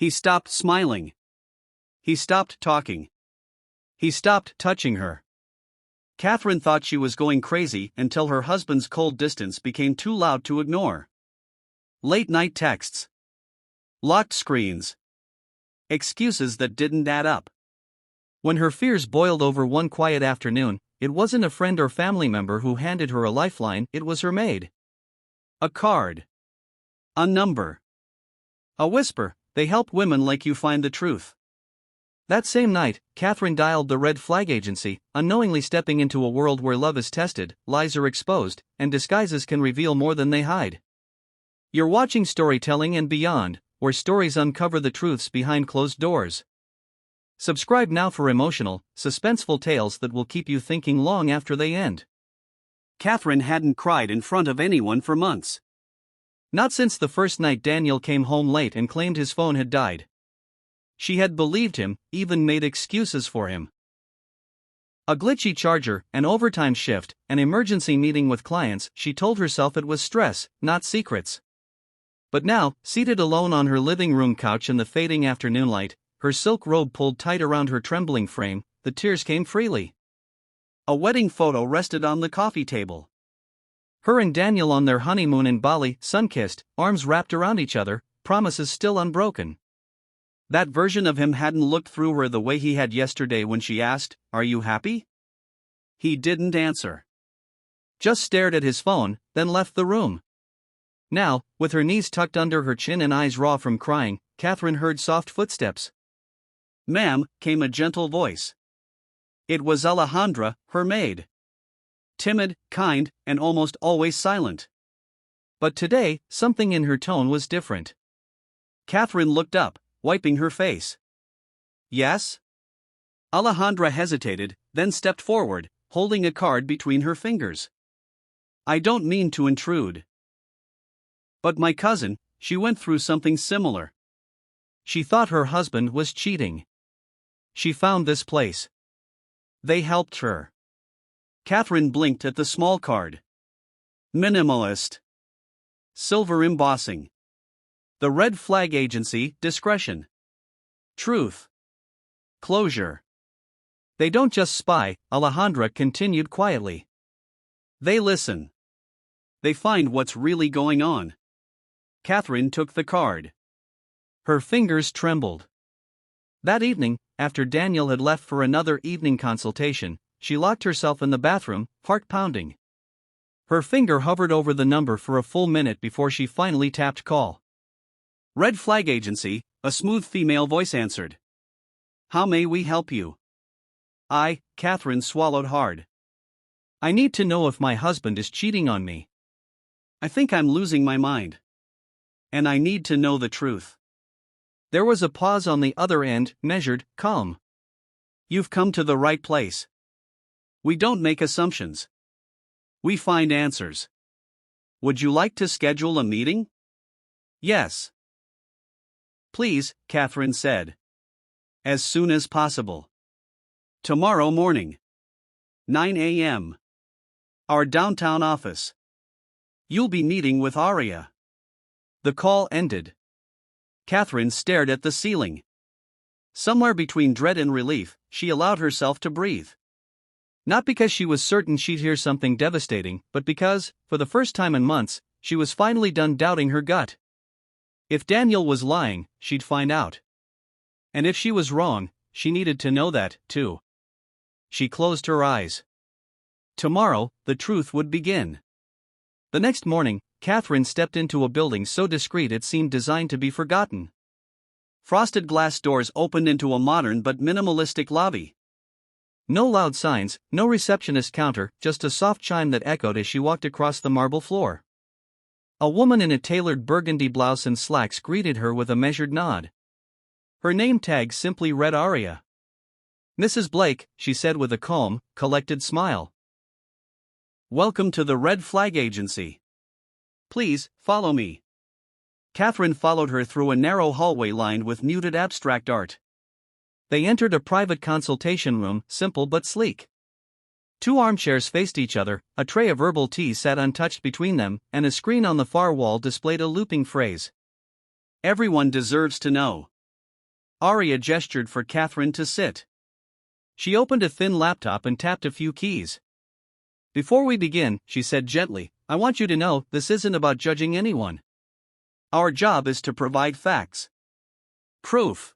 He stopped smiling. He stopped talking. He stopped touching her. Catherine thought she was going crazy until her husband's cold distance became too loud to ignore. Late-night texts. Locked screens. Excuses that didn't add up. When her fears boiled over one quiet afternoon, it wasn't a friend or family member who handed her a lifeline, it was her maid. A card. A number. A whisper, they help women like you find the truth. That same night, Catherine dialed the Red Flag Agency, unknowingly stepping into a world where love is tested, lies are exposed, and disguises can reveal more than they hide. You're watching Storytelling and Beyond, where stories uncover the truths behind closed doors. Subscribe now for emotional, suspenseful tales that will keep you thinking long after they end. Catherine hadn't cried in front of anyone for months. Not since the first night Daniel came home late and claimed his phone had died. She had believed him, even made excuses for him. A glitchy charger, an overtime shift, an emergency meeting with clients, she told herself it was stress, not secrets. But now, seated alone on her living room couch in the fading afternoon light, her silk robe pulled tight around her trembling frame, the tears came freely. A wedding photo rested on the coffee table. Her and Daniel on their honeymoon in Bali, sun-kissed, arms wrapped around each other, promises still unbroken. That version of him hadn't looked through her the way he had yesterday when she asked, "Are you happy?" He didn't answer. Just stared at his phone, then left the room. Now, with her knees tucked under her chin and eyes raw from crying, Catherine heard soft footsteps. "Ma'am," came a gentle voice. It was Alejandra, her maid. Timid, kind, and almost always silent. But today, something in her tone was different. Catherine looked up, wiping her face. "Yes?" Alejandra hesitated, then stepped forward, holding a card between her fingers. "I don't mean to intrude. But my cousin, she went through something similar. She thought her husband was cheating. She found this place. They helped her." Catherine blinked at the small card. Minimalist. Silver embossing. The Red Flag Agency, discretion. Truth. Closure. They don't just spy, Alejandra continued quietly. They listen. They find what's really going on. Catherine took the card. Her fingers trembled. That evening, after Daniel had left for another evening consultation, she locked herself in the bathroom, heart pounding. Her finger hovered over the number for a full minute before she finally tapped call. "Red Flag Agency," a smooth female voice answered. "How may we help you?" Catherine swallowed hard. "I need to know if my husband is cheating on me. I think I'm losing my mind. And I need to know the truth." There was a pause on the other end, measured, calm. "You've come to the right place. We don't make assumptions. We find answers. Would you like to schedule a meeting?" "Yes." "Please," Catherine said. "As soon as possible. Tomorrow morning. 9 a.m. Our downtown office. You'll be meeting with Aria." The call ended. Catherine stared at the ceiling. Somewhere between dread and relief, she allowed herself to breathe. Not because she was certain she'd hear something devastating, but because, for the first time in months, she was finally done doubting her gut. If Daniel was lying, she'd find out. And if she was wrong, she needed to know that, too. She closed her eyes. Tomorrow, the truth would begin. The next morning, Catherine stepped into a building so discreet it seemed designed to be forgotten. Frosted glass doors opened into a modern but minimalistic lobby. No loud signs, no receptionist counter, just a soft chime that echoed as she walked across the marble floor. A woman in a tailored burgundy blouse and slacks greeted her with a measured nod. Her name tag simply read Aria. "Mrs. Blake," she said with a calm, collected smile. "Welcome to the Red Flag Agency. Please, follow me." Catherine followed her through a narrow hallway lined with muted abstract art. They entered a private consultation room, simple but sleek. Two armchairs faced each other, a tray of herbal tea sat untouched between them, and a screen on the far wall displayed a looping phrase. "Everyone deserves to know." Arya gestured for Catherine to sit. She opened a thin laptop and tapped a few keys. Before we begin, she said gently, I want you to know this isn't about judging anyone. Our job is to provide facts. Proof.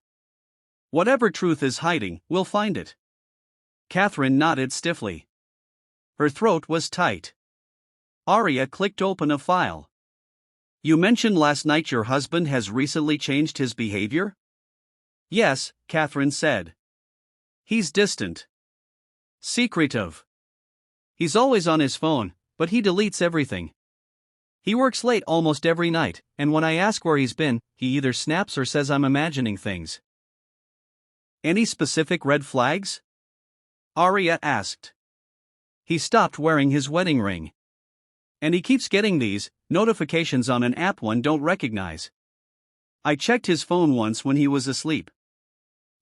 Whatever truth is hiding, we'll find it. Catherine nodded stiffly. Her throat was tight. Arya clicked open a file. You mentioned last night your husband has recently changed his behavior? Yes, Catherine said. He's distant. Secretive. He's always on his phone, but he deletes everything. He works late almost every night, and when I ask where he's been, he either snaps or says I'm imagining things. Any specific red flags? Arya asked. He stopped wearing his wedding ring. And he keeps getting these notifications on an app one don't recognize. I checked his phone once when he was asleep.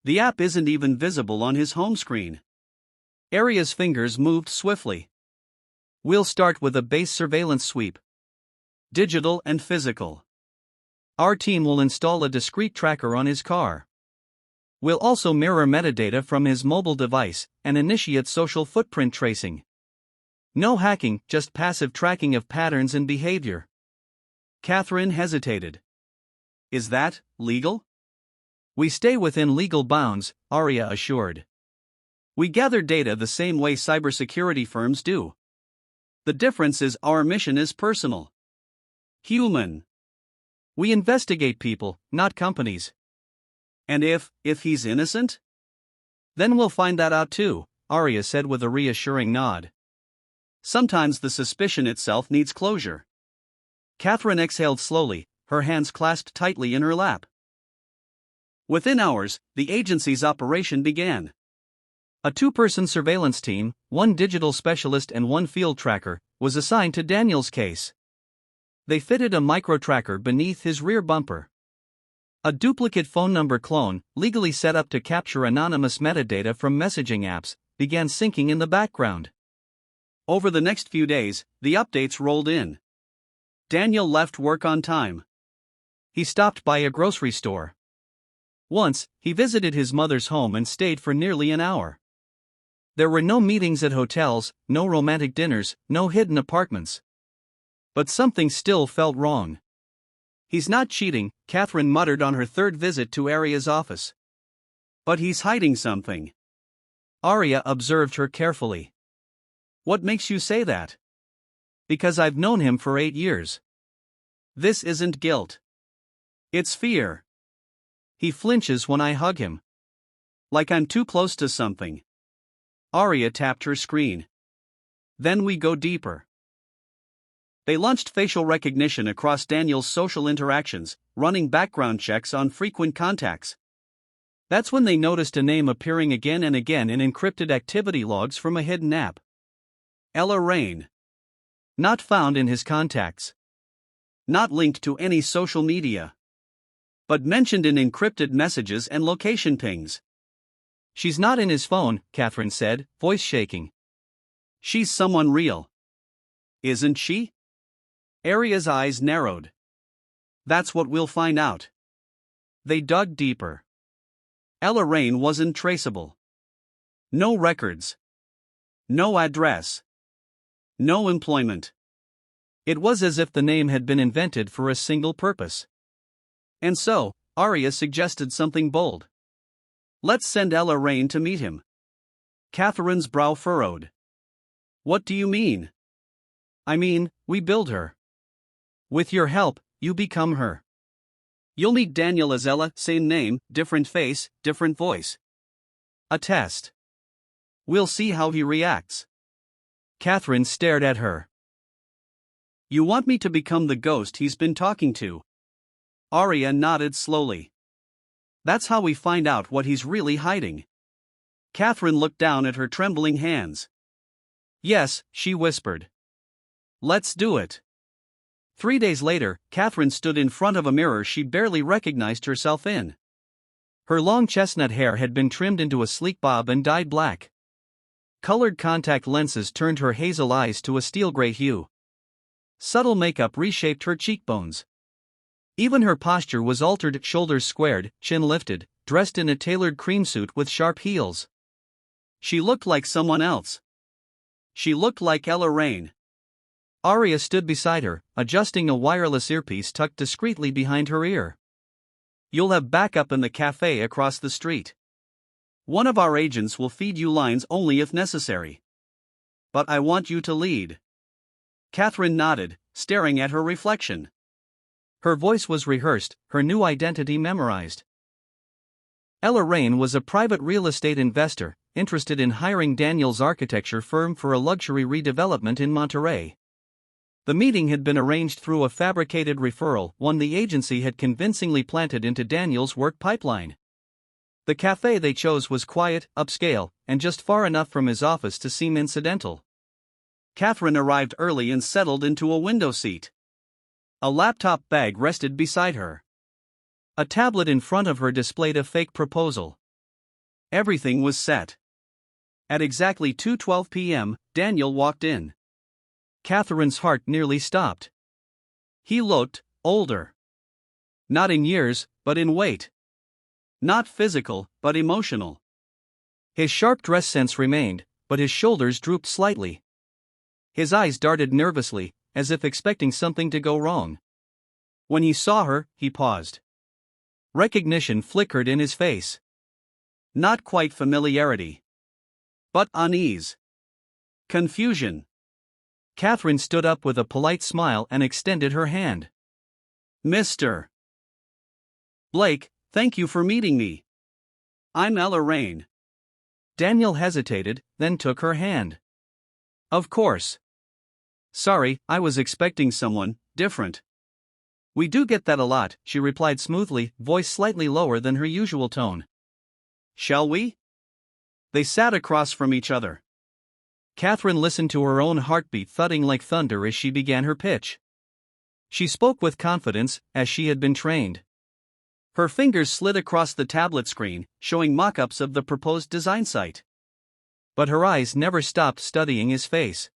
The app isn't even visible on his home screen. Arya's fingers moved swiftly. We'll start with a base surveillance sweep. Digital and physical. Our team will install a discrete tracker on his car. We'll also mirror metadata from his mobile device and initiate social footprint tracing. No hacking, just passive tracking of patterns and behavior. Catherine hesitated. Is that legal? We stay within legal bounds, Arya assured. We gather data the same way cybersecurity firms do. The difference is our mission is personal. Human. We investigate people, not companies. And if he's innocent? Then we'll find that out too, Arya said with a reassuring nod. Sometimes the suspicion itself needs closure. Catherine exhaled slowly, her hands clasped tightly in her lap. Within hours, the agency's operation began. A two-person surveillance team, one digital specialist and one field tracker, was assigned to Daniel's case. They fitted a micro-tracker beneath his rear bumper. A duplicate phone number clone, legally set up to capture anonymous metadata from messaging apps, began syncing in the background. Over the next few days, the updates rolled in. Daniel left work on time. He stopped by a grocery store. Once, he visited his mother's home and stayed for nearly an hour. There were no meetings at hotels, no romantic dinners, no hidden apartments. But something still felt wrong. He's not cheating, Catherine muttered on her third visit to Arya's office. But he's hiding something. Arya observed her carefully. What makes you say that? Because I've known him for 8 years. This isn't guilt. It's fear. He flinches when I hug him. Like I'm too close to something. Arya tapped her screen. Then we go deeper. They launched facial recognition across Daniel's social interactions, running background checks on frequent contacts. That's when they noticed a name appearing again and again in encrypted activity logs from a hidden app. Ella Rain. Not found in his contacts. Not linked to any social media. But mentioned in encrypted messages and location pings. She's not in his phone, Catherine said, voice shaking. She's someone real. Isn't she? Arya's eyes narrowed. That's what we'll find out. They dug deeper. Ella Rain wasn't traceable. No records. No address. No employment. It was as if the name had been invented for a single purpose. And so, Arya suggested something bold. Let's send Ella Rain to meet him. Catherine's brow furrowed. What do you mean? I mean, we build her. With your help, you become her. You'll meet Daniel as Ella, same name, different face, different voice. A test. We'll see how he reacts. Catherine stared at her. You want me to become the ghost he's been talking to? Arya nodded slowly. That's how we find out what he's really hiding. Catherine looked down at her trembling hands. Yes, she whispered. Let's do it. 3 days later, Catherine stood in front of a mirror she barely recognized herself in. Her long chestnut hair had been trimmed into a sleek bob and dyed black. Colored contact lenses turned her hazel eyes to a steel gray hue. Subtle makeup reshaped her cheekbones. Even her posture was altered, shoulders squared, chin lifted, dressed in a tailored cream suit with sharp heels. She looked like someone else. She looked like Ella Rain. Arya stood beside her, adjusting a wireless earpiece tucked discreetly behind her ear. "You'll have backup in the cafe across the street. One of our agents will feed you lines only if necessary. But I want you to lead." Catherine nodded, staring at her reflection. Her voice was rehearsed, her new identity memorized. Ella Rain was a private real estate investor, interested in hiring Daniel's architecture firm for a luxury redevelopment in Monterey. The meeting had been arranged through a fabricated referral, one the agency had convincingly planted into Daniel's work pipeline. The cafe they chose was quiet, upscale, and just far enough from his office to seem incidental. Catherine arrived early and settled into a window seat. A laptop bag rested beside her. A tablet in front of her displayed a fake proposal. Everything was set. At exactly 2:12 p.m., Daniel walked in. Catherine's heart nearly stopped. He looked older. Not in years, but in weight. Not physical, but emotional. His sharp dress sense remained, but his shoulders drooped slightly. His eyes darted nervously, as if expecting something to go wrong. When he saw her, he paused. Recognition flickered in his face. Not quite familiarity, but unease. Confusion. Catherine stood up with a polite smile and extended her hand. "Mr. Blake, thank you for meeting me. I'm Ella Rain." Daniel hesitated, then took her hand. "Of course. Sorry, I was expecting someone different." "We do get that a lot," she replied smoothly, voice slightly lower than her usual tone. "Shall we?" They sat across from each other. Catherine listened to her own heartbeat thudding like thunder as she began her pitch. She spoke with confidence, as she had been trained. Her fingers slid across the tablet screen, showing mock-ups of the proposed design site. But her eyes never stopped studying his face.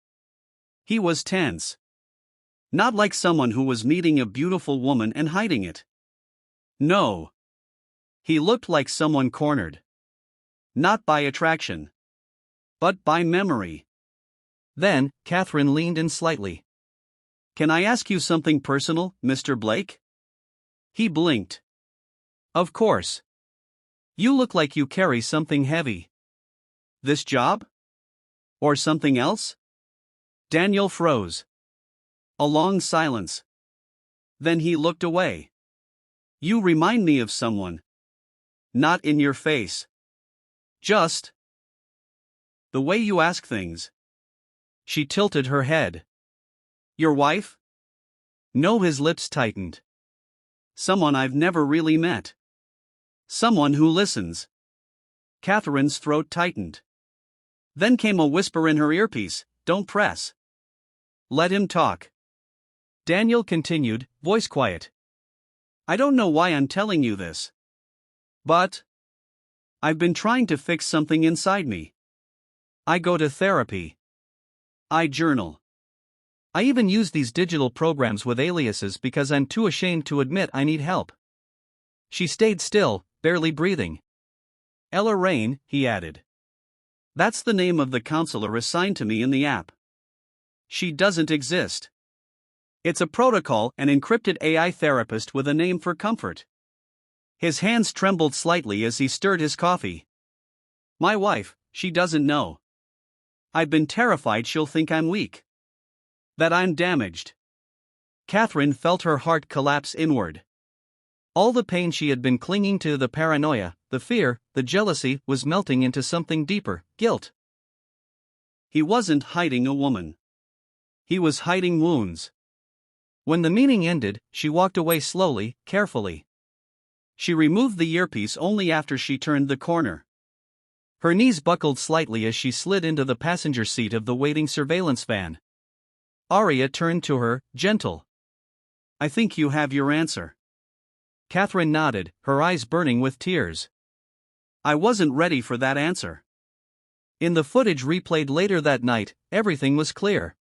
He was tense. Not like someone who was meeting a beautiful woman and hiding it. No. He looked like someone cornered. Not by attraction, but by memory. Then, Catherine leaned in slightly. "Can I ask you something personal, Mr. Blake?" He blinked. "Of course. You look like you carry something heavy. This job? Or something else?" Daniel froze. A long silence. Then he looked away. "You remind me of someone. Not in your face. Just the way you ask things." She tilted her head. "Your wife?" No, his lips tightened. "Someone I've never really met. Someone who listens." Catherine's throat tightened. Then came a whisper in her earpiece, "Don't press. Let him talk." Daniel continued, voice quiet. "I don't know why I'm telling you this. But I've been trying to fix something inside me. I go to therapy. I journal. I even use these digital programs with aliases because I'm too ashamed to admit I need help." She stayed still, barely breathing. "Ella Rain," he added. "That's the name of the counselor assigned to me in the app. She doesn't exist. It's a protocol, an encrypted AI therapist with a name for comfort." His hands trembled slightly as he stirred his coffee. "My wife, she doesn't know. I've been terrified she'll think I'm weak. That I'm damaged." Catherine felt her heart collapse inward. All the pain she had been clinging to, the paranoia, the fear, the jealousy, was melting into something deeper, guilt. He wasn't hiding a woman. He was hiding wounds. When the meeting ended, she walked away slowly, carefully. She removed the earpiece only after she turned the corner. Her knees buckled slightly as she slid into the passenger seat of the waiting surveillance van. Arya turned to her, gentle. "I think you have your answer." Catherine nodded, her eyes burning with tears. "I wasn't ready for that answer." In the footage replayed later that night, everything was clear.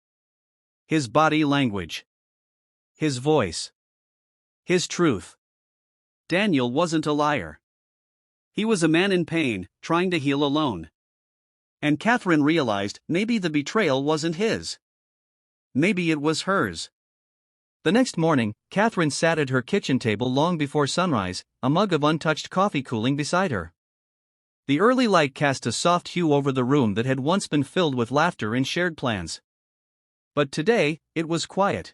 His body language. His voice. His truth. Daniel wasn't a liar. He was a man in pain, trying to heal alone. And Catherine realized maybe the betrayal wasn't his. Maybe it was hers. The next morning, Catherine sat at her kitchen table long before sunrise, a mug of untouched coffee cooling beside her. The early light cast a soft hue over the room that had once been filled with laughter and shared plans. But today, it was quiet.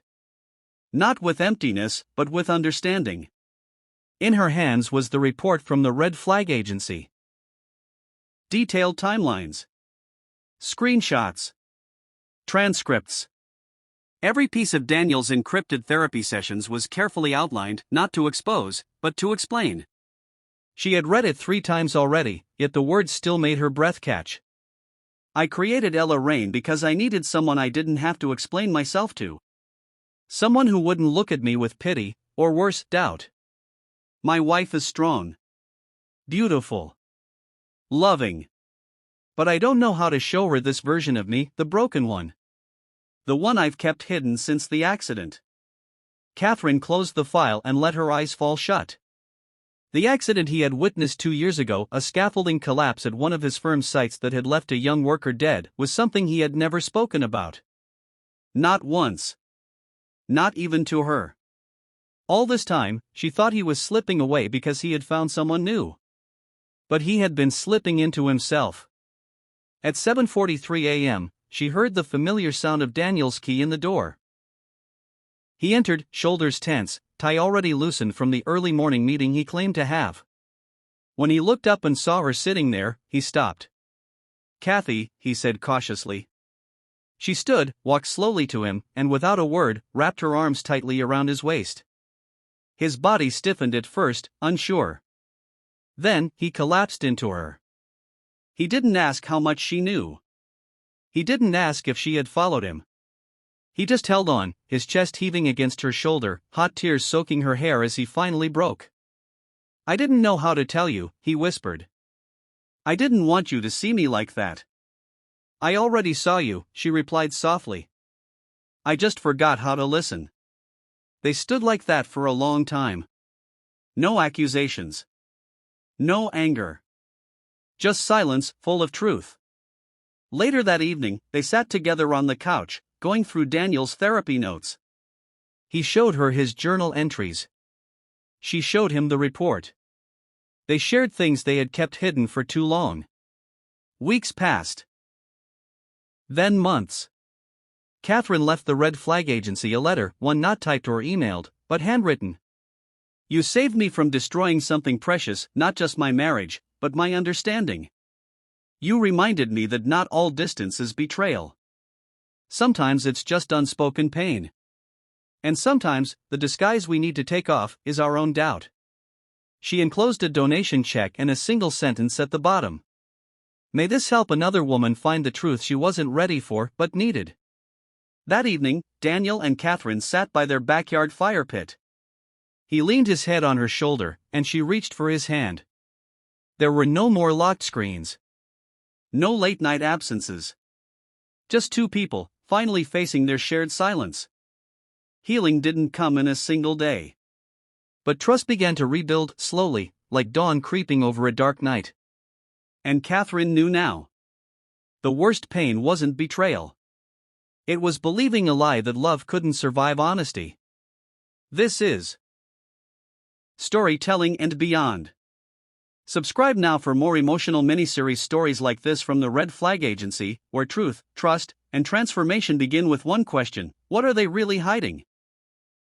Not with emptiness, but with understanding. In her hands was the report from the Red Flag Agency. Detailed timelines. Screenshots. Transcripts. Every piece of Daniel's encrypted therapy sessions was carefully outlined, not to expose, but to explain. She had read it 3 times already, yet the words still made her breath catch. I created Ella Rain because I needed someone I didn't have to explain myself to. Someone who wouldn't look at me with pity, or worse, doubt. My wife is strong. Beautiful. Loving. But I don't know how to show her this version of me, the broken one. The one I've kept hidden since the accident. Catherine closed the file and let her eyes fall shut. The accident he had witnessed 2 years ago, a scaffolding collapse at one of his firm's sites that had left a young worker dead, was something he had never spoken about. Not once. Not even to her. All this time, she thought he was slipping away because he had found someone new. But he had been slipping into himself. At 7:43 a.m., she heard the familiar sound of Daniel's key in the door. He entered, shoulders tense, tie already loosened from the early morning meeting he claimed to have. When he looked up and saw her sitting there, he stopped. "Kathy," he said cautiously. She stood, walked slowly to him, and without a word, wrapped her arms tightly around his waist. His body stiffened at first, unsure. Then, he collapsed into her. He didn't ask how much she knew. He didn't ask if she had followed him. He just held on, his chest heaving against her shoulder, hot tears soaking her hair as he finally broke. "I didn't know how to tell you," he whispered. "I didn't want you to see me like that." "I already saw you," she replied softly. "I just forgot how to listen." They stood like that for a long time. No accusations. No anger. Just silence, full of truth. Later that evening, they sat together on the couch, going through Daniel's therapy notes. He showed her his journal entries. She showed him the report. They shared things they had kept hidden for too long. Weeks passed. Then months. Catherine left the Red Flag Agency a letter, one not typed or emailed, but handwritten. "You saved me from destroying something precious, not just my marriage, but my understanding. You reminded me that not all distance is betrayal. Sometimes it's just unspoken pain. And sometimes, the disguise we need to take off is our own doubt." She enclosed a donation check and a single sentence at the bottom. "May this help another woman find the truth she wasn't ready for but needed." That evening, Daniel and Catherine sat by their backyard fire pit. He leaned his head on her shoulder, and she reached for his hand. There were no more locked screens. No late-night absences. Just 2 people, finally facing their shared silence. Healing didn't come in a single day. But trust began to rebuild, slowly, like dawn creeping over a dark night. And Catherine knew now. The worst pain wasn't betrayal. It was believing a lie that love couldn't survive honesty. This is Storytelling and Beyond. Subscribe now for more emotional miniseries stories like this from the Red Flag Agency, where truth, trust, and transformation begin with one question: what are they really hiding?